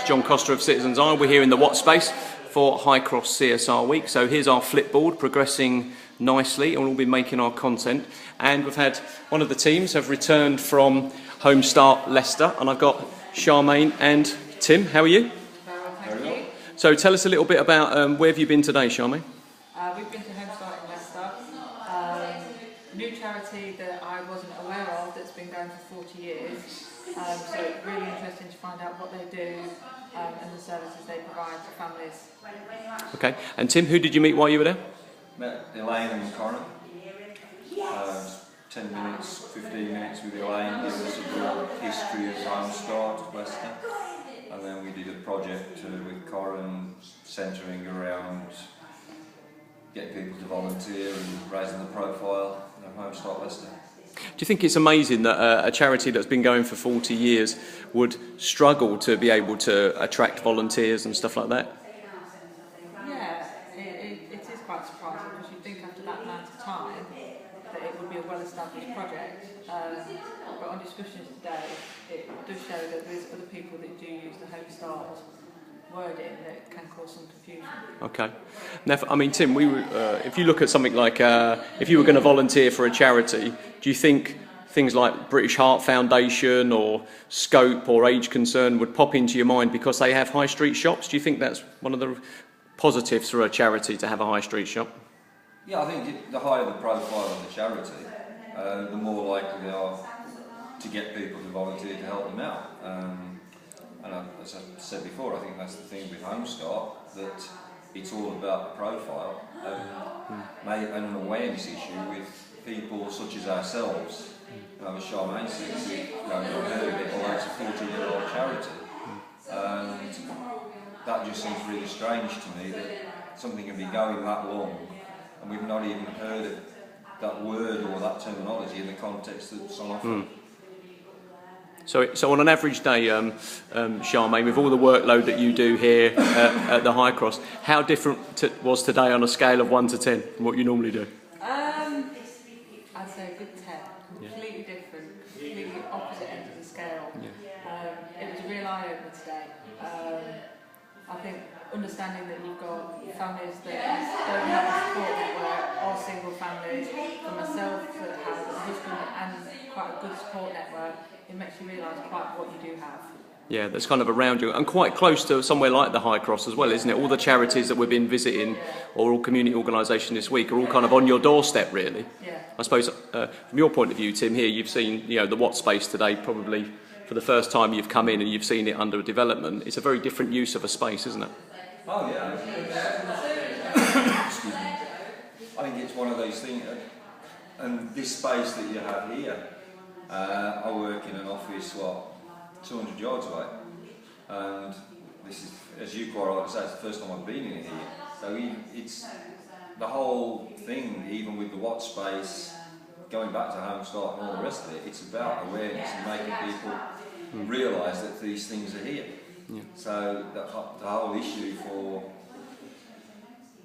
John Coster of Citizens Eye. We're here in the What space for Highcross CSR Week. So here's our flipboard progressing nicely, and we'll be making our content. And we've had one of the teams have returned from Homestart Leicester, and I've got Charmaine and Tim. How are you? Thank you. So tell us a little bit about where have you been today, Charmaine? We've been to Homestart Leicester, a new charity that I wasn't aware of that's been going for 40 years. So it's really interesting to find out what they do and the services they provide to families. Okay, and Tim, who did you meet while you were there? Met Elaine and Corin. 10 minutes, 15 minutes with Elaine, gave us a good history of Homestart Leicester. And then we did a project with Corin centering around getting people to volunteer and raising the profile of Homestart Leicester. Do you think it's amazing that a charity that's been going for 40 years would struggle to be able to attract volunteers and stuff like that? Yeah, it is quite surprising because you'd think after that amount of time that it would be a well-established project. But on discussions today, it does show that there's other people that do use the Homestart wording that can cause some confusion. Okay. Now, I mean, Tim, if you look at something like, if you were going to volunteer for a charity, do you think things like British Heart Foundation or Scope or Age Concern would pop into your mind because they have high street shops? Do you think that's one of the positives for a charity to have a high street shop? Yeah, I think the higher the profile of the charity, the more likely they are to get people to volunteer to help them out. And as I said before, I think that's the thing with Homestart, that it's all about the profile and an awareness issue with people such as ourselves. As Charmaine said, we've never heard of it, although it's a 40-year-old charity. And that just seems really strange to me, that something can be going that long and we've not even heard of that word or that terminology in the context that's on offer. So on an average day, Charmaine, with all the workload that you do here at the Highcross, how different was today on a scale of 1 to 10 from what you normally do? I'd say a good 10. Completely different, completely opposite end of the scale. Yeah. It was a real eye-opener today. I think understanding that you've got families that don't have a support network or single families, for myself that has a husband and quite a good support network, it makes you realise quite what you do have. Yeah, that's kind of around you and quite close to somewhere like the Highcross as well, isn't it? All the charities that we've been visiting or all community organisations this week are all kind of on your doorstep, really. Yeah. I suppose from your point of view, Tim, here you've seen the What space today probably for the first time you've come in and you've seen it under development. It's a very different use of a space, isn't it? Oh yeah. Excuse me. I think it's one of those things, and this space that you have here, I work in an office, 200 yards away, and this is, as you quite rightly say, it's the first time I've been in here. So it's the whole thing, even with the What space, going back to Homestart and all the rest of it, it's about awareness and making people realise that these things are here. Yeah. So the whole issue for,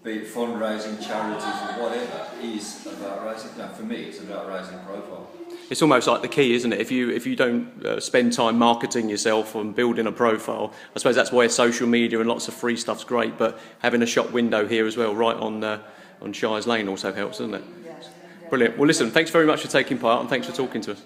be it fundraising, charities or whatever, is about raising, for me it's about raising profile. It's almost like the key, isn't it? If you don't spend time marketing yourself and building a profile, I suppose that's where social media and lots of free stuff's great, but having a shop window here as well, right on Shires Lane also helps, doesn't it? Yeah. Brilliant. Well listen, thanks very much for taking part and thanks for talking to us.